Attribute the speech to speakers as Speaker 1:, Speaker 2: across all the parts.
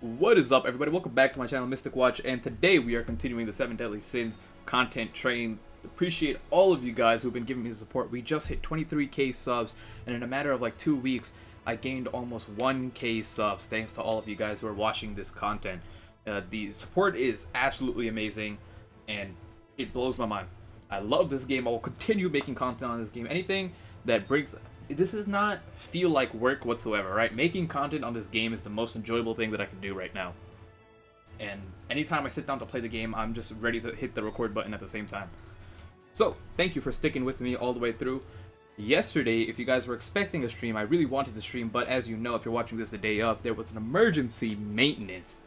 Speaker 1: What is up, everybody? Welcome back to my channel, Mystic Watch, and today we are continuing the 7 Deadly Sins content train. Appreciate all of you guys who've been giving me the support. We just hit 23k subs, and in a matter of like 2 weeks, I gained almost 1k subs thanks to all of you guys who are watching this content. The support is absolutely amazing, and it blows my mind. I love this game. I will continue making content on this game. Anything that brings... This does not feel like work whatsoever, right? Making content on this game is the most enjoyable thing that I can do right now. And anytime I sit down to play the game, I'm just ready to hit the record button at the same time. So, thank you for sticking with me all the way through. Yesterday, if you guys were expecting a stream, I really wanted to stream, but as you know, if you're watching this the day of, there was an emergency maintenance.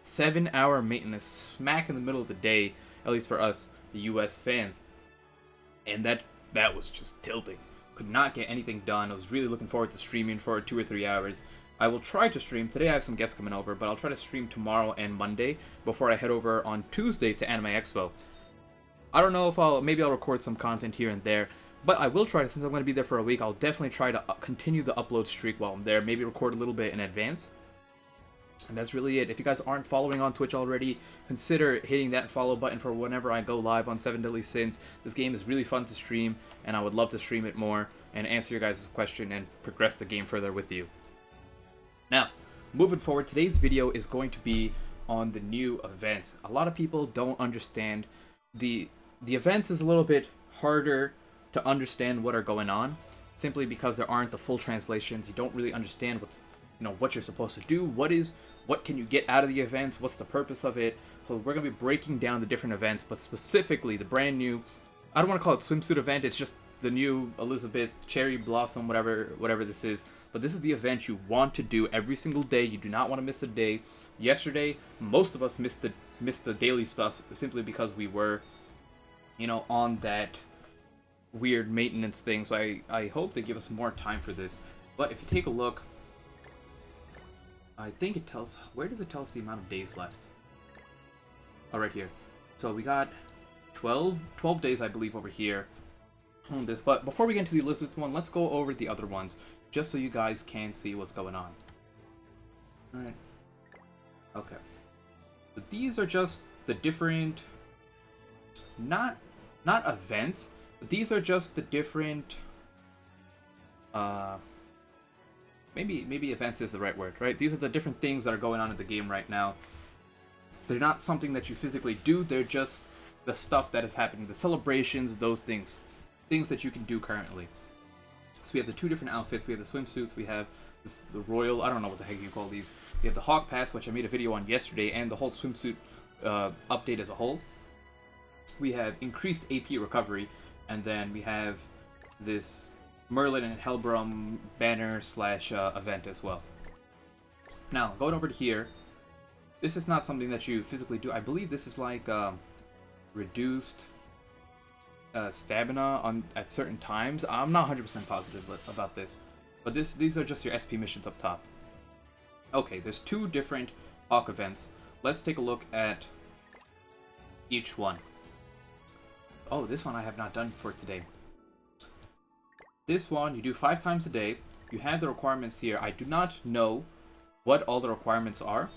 Speaker 1: 7-hour maintenance smack in the middle of the day, at least for us, the US fans. And that was just tilting. Could not get anything done. I was really looking forward to streaming for 2 or 3 hours. I will try to stream. Today I have some guests coming over, but I'll try to stream tomorrow and Monday before I head over on Tuesday to Anime Expo. I don't know if maybe I'll record some content here and there, but I will try to, since I'm going to be there for a week, I'll definitely try to continue the upload streak while I'm there, maybe record a little bit in advance. And that's really it. If you guys aren't following on Twitch already, consider hitting that follow button for whenever I go live on 7 Deadly Sins. This game is really fun to stream, and I would love to stream it more and answer your guys' question and progress the game further with you. Now, moving forward, today's video is going to be on the new events. A lot of people don't understand the events is a little bit harder to understand what are going on, simply because there aren't the full translations. You don't really understand what you're supposed to do, what can you get out of the events, what's the purpose of it. So we're going to be breaking down the different events, but specifically the brand new, I don't want to call it swimsuit event, it's just the new Elizabeth Cherry Blossom, whatever this is. But this is the event you want to do every single day. You do not want to miss a day. Yesterday, most of us missed the daily stuff simply because we were, on that weird maintenance thing. So I hope they give us more time for this. But if you take a look, I think it tells... Where does it tell us the amount of days left? Oh, right here. So we got 12 days, I believe, over here. But before we get into the Elizabeth one, let's go over the other ones, just so you guys can see what's going on. Alright. Okay. So these are just the different... Not events, but these are just the different... Maybe events is the right word, right? These are the different things that are going on in the game right now. They're not something that you physically do, they're just the stuff that is happening. The celebrations, those things. Things that you can do currently. So we have the two different outfits. We have the swimsuits, we have the royal, I don't know what the heck you call these. We have the Hawk Pass, which I made a video on yesterday, and the whole swimsuit update as a whole. We have increased AP recovery, and then we have this Merlin and Helbrum banner / event as well. Now, going over to here, this is not something that you physically do. I believe this is like reduced stamina at certain times. I'm not 100% positive about this, but these are just your SP missions up top. Okay, there's two different Hawk events. Let's take a look at each one. Oh, this one I have not done for today. This one, you do 5 times a day. You have the requirements here. I do not know what all the requirements are.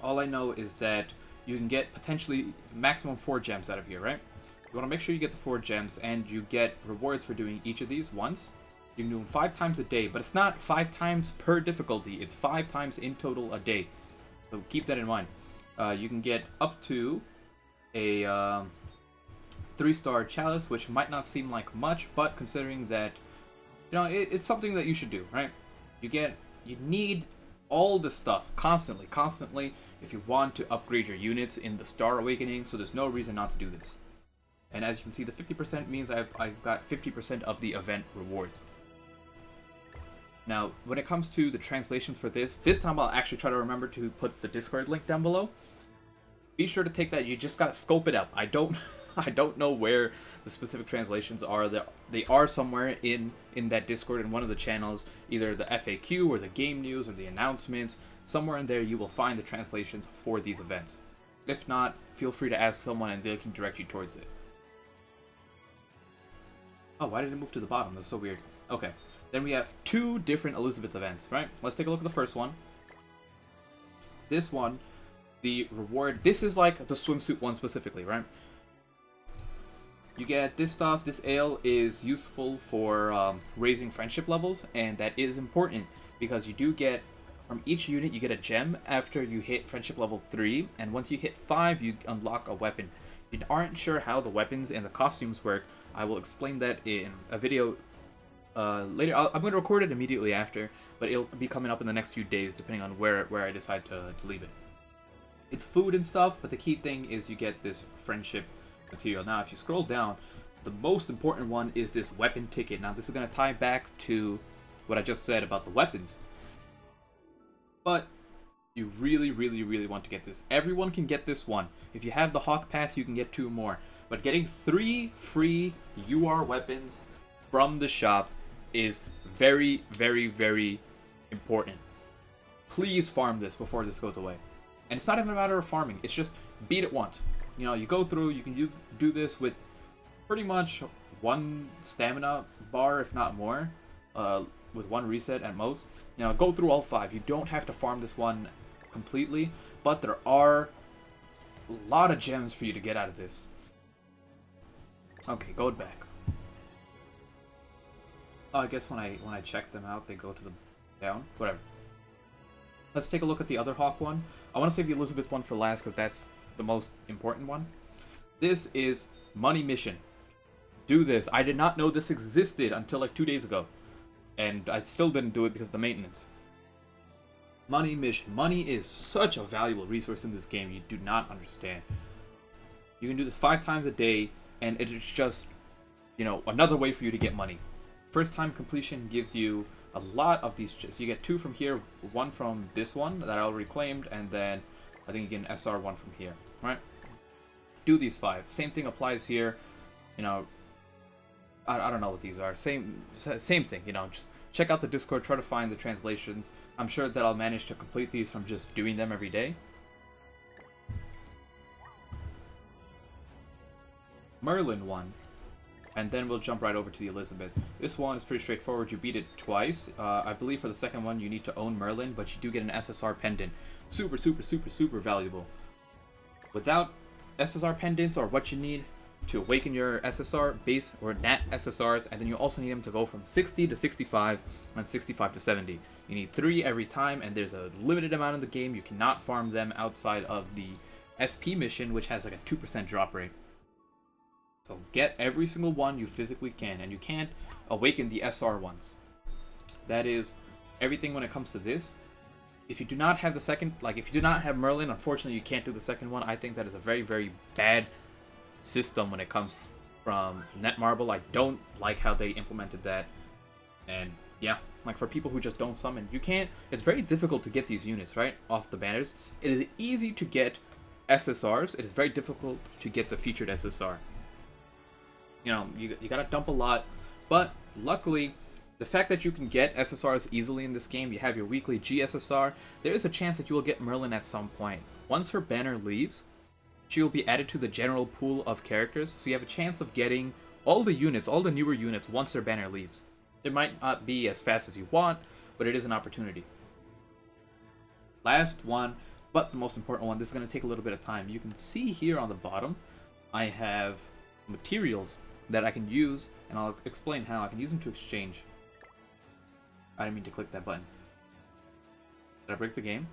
Speaker 1: All I know is that you can get potentially maximum 4 gems out of here, right? You want to make sure you get the 4 gems, and you get rewards for doing each of these once. You can do them 5 times a day, but it's not 5 times per difficulty. It's 5 times in total a day. So keep that in mind. You can get up to a 3-star chalice, which might not seem like much, but considering that, it's something that you should do, right? You need all this stuff constantly if you want to upgrade your units in the Star Awakening, so there's no reason not to do this. And as you can see, the 50% means I've got 50% of the event rewards. Now, when it comes to the translations for this time I'll actually try to remember to put the Discord link down below. Be sure to take that. You just gotta scope it out. I don't know where the specific translations are. They are somewhere in that Discord in one of the channels, either the FAQ or the game news or the announcements. Somewhere in there you will find the translations for these events. If not, feel free to ask someone and they can direct you towards it. Oh, why did it move to the bottom? That's so weird. Okay, then we have 2 different Elizabeth events, right? Let's take a look at the first one. This one, the reward, this is like the swimsuit one specifically, right? You get this stuff. This ale is useful for raising friendship levels, and that is important because you do get, from each unit, you get a gem after you hit friendship level 3, and once you hit 5, you unlock a weapon. If you aren't sure how the weapons and the costumes work, I will explain that in a video later. I'm going to record it immediately after, but it'll be coming up in the next few days, depending on where I decide to leave it. It's food and stuff, but the key thing is you get this friendship material. Now, if you scroll down, the most important one is this weapon ticket. Now, this is going to tie back to what I just said about the weapons. But you really, really, really want to get this. Everyone can get this one. If you have the Hawk Pass, you can get 2 more. But getting 3 free UR weapons from the shop is very, very, very important. Please farm this before this goes away. And it's not even a matter of farming. It's just beat it once. You know, you go through, you can do this with pretty much 1 stamina bar, if not more, with 1 reset at most. You know, go through all 5. You don't have to farm this one completely, but there are a lot of gems for you to get out of this. Okay, go back. Oh, I guess when I check them out, they go to the down. Whatever. Let's take a look at the other Hawk one. I want to save the Elizabeth one for last because that's the most important one. This is Money Mission. Do this. I did not know this existed until like 2 days ago. And I still didn't do it because of the maintenance. Money Mission. Money is such a valuable resource in this game. You do not understand. You can do this 5 times a day, and it's just, you know, another way for you to get money. First time completion gives you a lot of these. So you get 2 from here, 1 from this one that I already claimed, and then I think you get an SR one from here, right? Do these 5. Same thing applies here. You know, I don't know what these are. Same thing, you know, just check out the Discord, try to find the translations. I'm sure that I'll manage to complete these from just doing them every day. Merlin one. And then we'll jump right over to the Elizabeth. This one is pretty straightforward. You beat it twice. I believe for the second one you need to own Merlin, but you do get an Ssr Pendant. Super, super, super, super valuable. Without Ssr Pendants, or what you need to awaken your SSR base or Nat SSRs, and then you also need them to go from 60 to 65 and 65 to 70. You need 3 every time, and there's a limited amount in the game. You cannot farm them outside of the SP mission, which has like a 2% drop rate. So get every single one you physically can, and you can't awaken the SR ones. That is everything when it comes to this. If you do not have the second, like if you do not have Merlin, unfortunately you can't do the second one. I think that is a very, very bad system when it comes from Netmarble. I don't like how they implemented that. And yeah, like for people who just don't summon, you can't, it's very difficult to get these units, right, off the banners. It is easy to get SSRs. It is very difficult to get the featured SSR. You know, you gotta dump a lot, but luckily, the fact that you can get SSRs easily in this game, you have your weekly GSSR, there is a chance that you will get Merlin at some point. Once her banner leaves, she will be added to the general pool of characters, so you have a chance of getting all the units, all the newer units, once their banner leaves. It might not be as fast as you want, but it is an opportunity. Last one, but the most important one, this is going to take a little bit of time. You can see here on the bottom, I have materials that I can use, and I'll explain how. I can use them to exchange. I didn't mean to click that button. Did I break the game?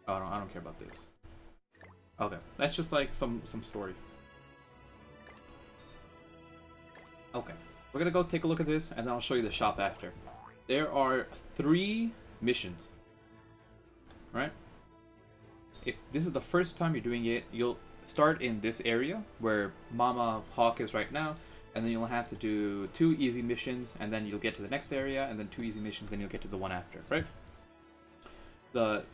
Speaker 1: Oh, I don't care about this. Okay, that's just like some story. Okay, we're gonna go take a look at this, and then I'll show you the shop after. There are 3 missions, right? If this is the first time you're doing it, you'll start in this area where Mama Hawk is right now, and then you'll have to do 2 easy missions, and then you'll get to the next area, and then 2 easy missions, then you'll get to the one after, right?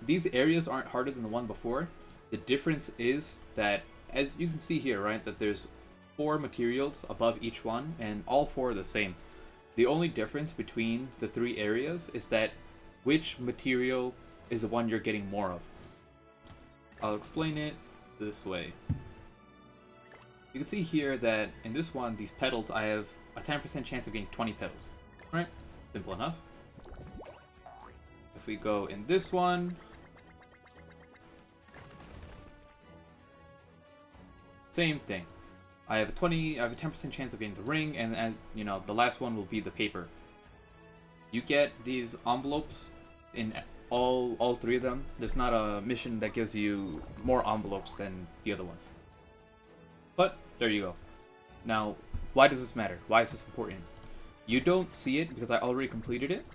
Speaker 1: These areas aren't harder than the one before. The difference is that, as you can see here, right, that there's 4 materials above each one, and all 4 are the same. The only difference between the 3 areas is that which material is the one you're getting more of. I'll explain it this way. You can see here that in this one, these petals, I have a 10% chance of getting 20 petals. Right? Simple enough. If we go in this one, Same thing. I have a 10% chance of getting the ring, and as you know, the last one will be the paper. You get these envelopes in all three of them. There's not a mission that gives you more envelopes than the other ones. But there you go. Now, why does this matter? Why is this important? You don't see it because I already completed it,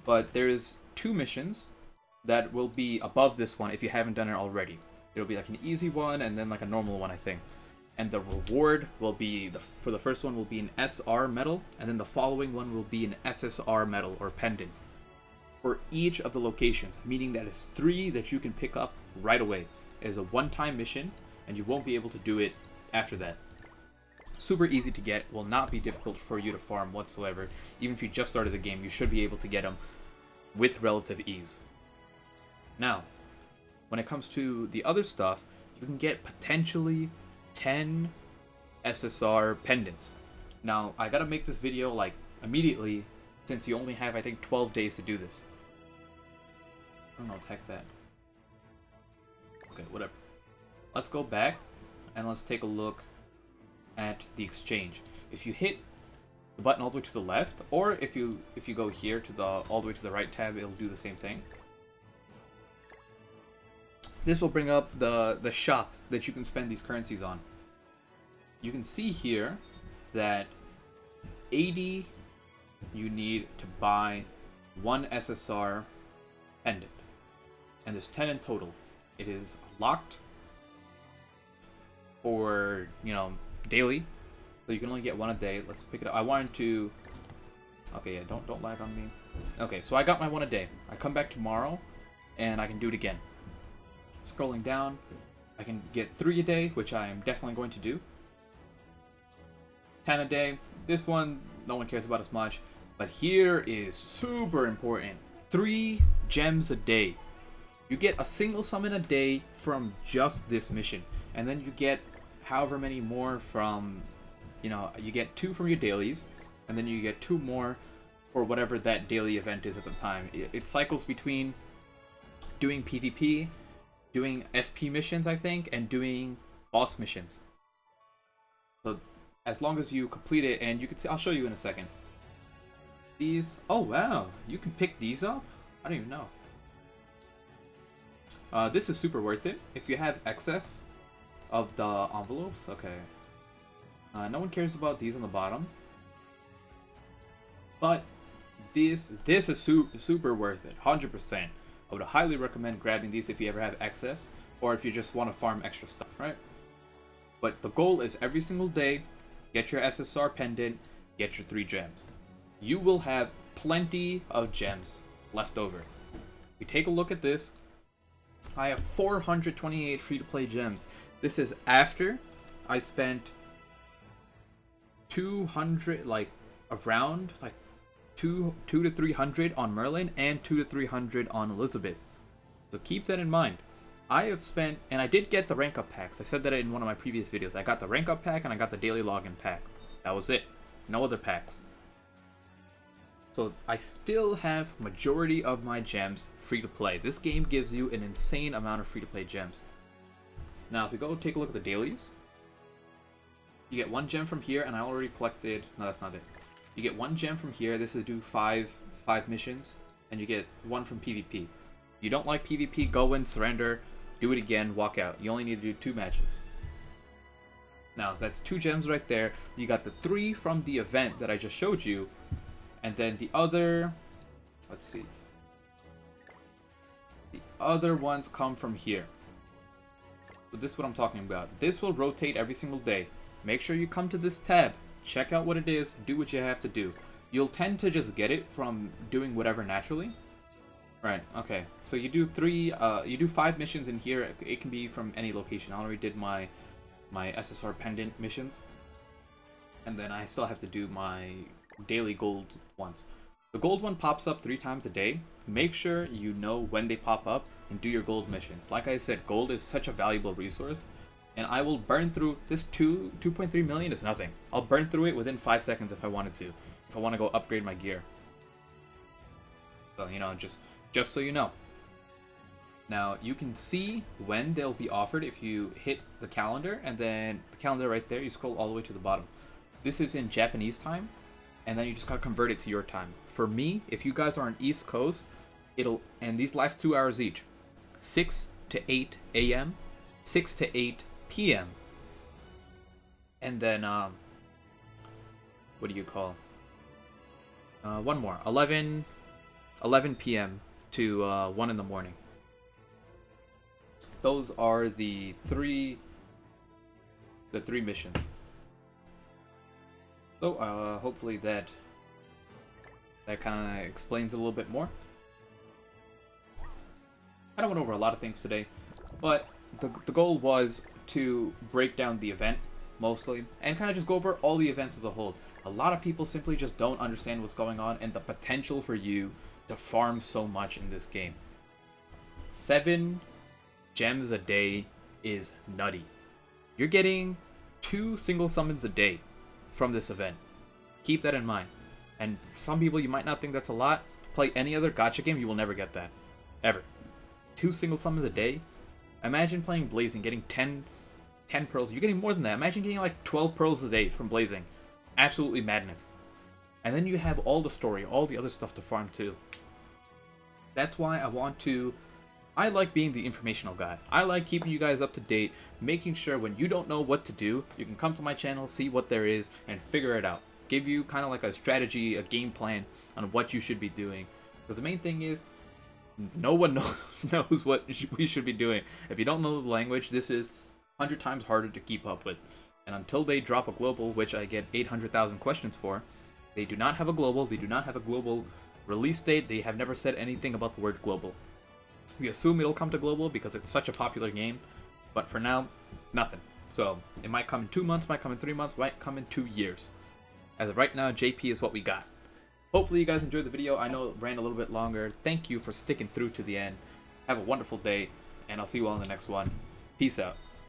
Speaker 1: but there's 2 missions that will be above this one if you haven't done it already. It'll be like an easy one and then like a normal one, I think. And the reward will be, for the first one will be an SR medal, and then the following one will be an SSR medal or pendant for each of the locations, meaning that it's 3 that you can pick up right away. It is a one-time mission, and you won't be able to do it after that. Super easy to get, will not be difficult for you to farm whatsoever. Even if you just started the game, you should be able to get them with relative ease. Now, when it comes to the other stuff, you can get potentially 10 SSR pendants. Now, I gotta make this video like immediately, since you only have, I think, 12 days to do this. I don't know, heck that. Okay, whatever. Let's go back and let's take a look at the exchange. If you hit the button all the way to the left, or if you go here to the all the way to the right tab, it'll do the same thing. This will bring up the shop that you can spend these currencies on. You can see here that 80 you need to buy 1 SSR pendant, and there's 10 in total. It is locked for, you know, daily, so you can only get 1 a day. Let's pick it up. I wanted to. Okay, yeah, don't lag on me. Okay, so I got my 1 a day. I come back tomorrow, and I can do it again. Scrolling down, I can get 3 a day, which I am definitely going to do. 10 a day. This one, no one cares about as much, but here is super important. 3 gems a day. You get a single summon a day from just this mission, and then you get however many more from, you know, you get 2 from your dailies, and then you get 2 more for whatever that daily event is at the time. It cycles between doing PvP, doing SP missions, I think, and doing boss missions. So as long as you complete it, and you can see, I'll show you in a second. These, oh wow, you can pick these up? I don't even know. This is super worth it if you have excess of the envelopes. Okay. No one cares about these on the bottom. But this is super worth it, 100%. I would highly recommend grabbing these if you ever have excess, or if you just want to farm extra stuff, right? But the goal is every single day, get your SSR pendant, get your 3 gems. You will have plenty of gems left over. If you take a look at this, I have 428 free-to-play gems. This is after I spent 200, like around like 2 to 300 on Merlin and 2 to 300 on Elizabeth. So keep that in mind. I have spent, and I did get the rank up packs. I said that in one of my previous videos. I got the rank up pack and I got the daily login pack. That was it. No other packs. So I still have majority of my gems free to play. This game gives you an insane amount of free to play gems. Now if we go take a look at the dailies, you get 1 gem from here, and I already collected, no, that's not it. You get 1 gem from here. This is do 5 missions, and you get 1 from PvP. You don't like PvP, go in, surrender, do it again, walk out. You only need to do 2 matches. Now, so that's 2 gems right there. You got the 3 from the event that I just showed you, and then the other, let's see. The other ones come from here. So this is what I'm talking about. This will rotate every single day. Make sure you come to this tab, check out what it is, do what you have to do. You'll tend to just get it from doing whatever naturally. Right, okay. So you do 5 missions in here. It can be from any location. I already did my SSR pendant missions. And then I still have to do my daily gold ones. The gold one pops up 3 times a day. Make sure you know when they pop up and do your gold missions. Like I said, gold is such a valuable resource. And I will burn through this 2.3 million is nothing. I'll burn through it within 5 seconds if I wanted to. If I want to go upgrade my gear. So, you know, just so you know. Now, you can see when they'll be offered if you hit the calendar, and then the calendar right there, you scroll all the way to the bottom. This is in Japanese time, and then you just gotta convert it to your time. For me, if you guys are on East Coast, and these last 2 hours each, 6 to 8 a.m., 6 to 8 p.m., and then, what do you call? One more, 11 p.m. to 1 in the morning. Those are the three missions. So hopefully that kind of explains a little bit more. I went over a lot of things today, but the goal was to break down the event mostly and kind of just go over all the events as a whole. A lot of people simply just don't understand what's going on and the potential for you to farm so much in this game. 7 gems a day is nutty. You're getting 2 single summons a day from this event. Keep that in mind. And for some people, you might not think that's a lot. Play any other gacha game, you will never get that. Ever. 2 single summons a day? Imagine playing Blazing, getting 10 pearls. You're getting more than that. Imagine getting like 12 pearls a day from Blazing. Absolutely madness. And then you have all the story, all the other stuff to farm too. That's why I like being the informational guy. I like keeping you guys up to date, making sure when you don't know what to do, you can come to my channel, see what there is, and figure it out. Give you kind of like a strategy, a game plan on what you should be doing. Because the main thing is, no one knows what we should be doing. If you don't know the language, this is 100 times harder to keep up with. And until they drop a global, which I get 800,000 questions for, they do not have a global. They do not have a global release date. They have never said anything about the word global. We assume it'll come to global because it's such a popular game, but for now, nothing. So it might come in 2 months, might come in 3 months, might come in 2 years. As of right now, JP is what we got. Hopefully you guys enjoyed the video. I know it ran a little bit longer. Thank you for sticking through to the end. Have a wonderful day, and I'll see you all in the next one. Peace out.